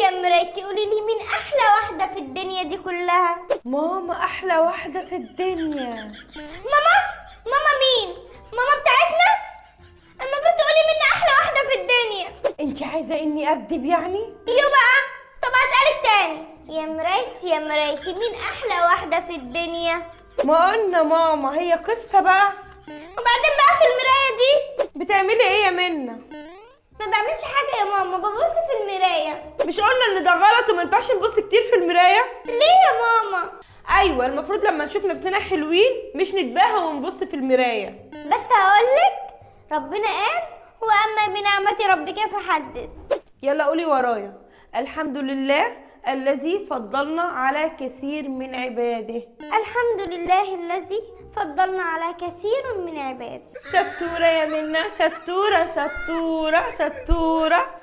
يا مرايتي قولي لي مين احلى واحده في الدنيا دي كلها؟ ماما احلى واحدة في الدنيا. ماما؟ ماما مين؟ ماما بتاعتنا؟ المفروض تقولي مين احلى واحده في الدنيا. انت عايزة اني اكدب يعني؟ ايوه بقى. طب هسألك تاني، يا مرايتي يا مرايتي مين احلى واحده في الدنيا؟ ما قلنا ماما، هي قصة بقى. وبعدين بقى في المرايه دي بتعملي ايه يا منى؟ ما بعملش حاجه يا ماما، ببص في المرايه. مش قلنا ان ده غلط وما ينفعش نبص كتير في المراية؟ ليه يا ماما؟ ايوه، المفروض لما نشوف نفسنا حلوين مش نتباهى ونبص في المراية. بس هقولك، ربنا قال واما بنعمه ربك فحدث. يلا قولي ورايا: الحمد لله الذي فضلنا على كثير من عباده. الحمد لله الذي فضلنا على كثير من عباده. شطورة يا منى، شطورة شطورة شطورة.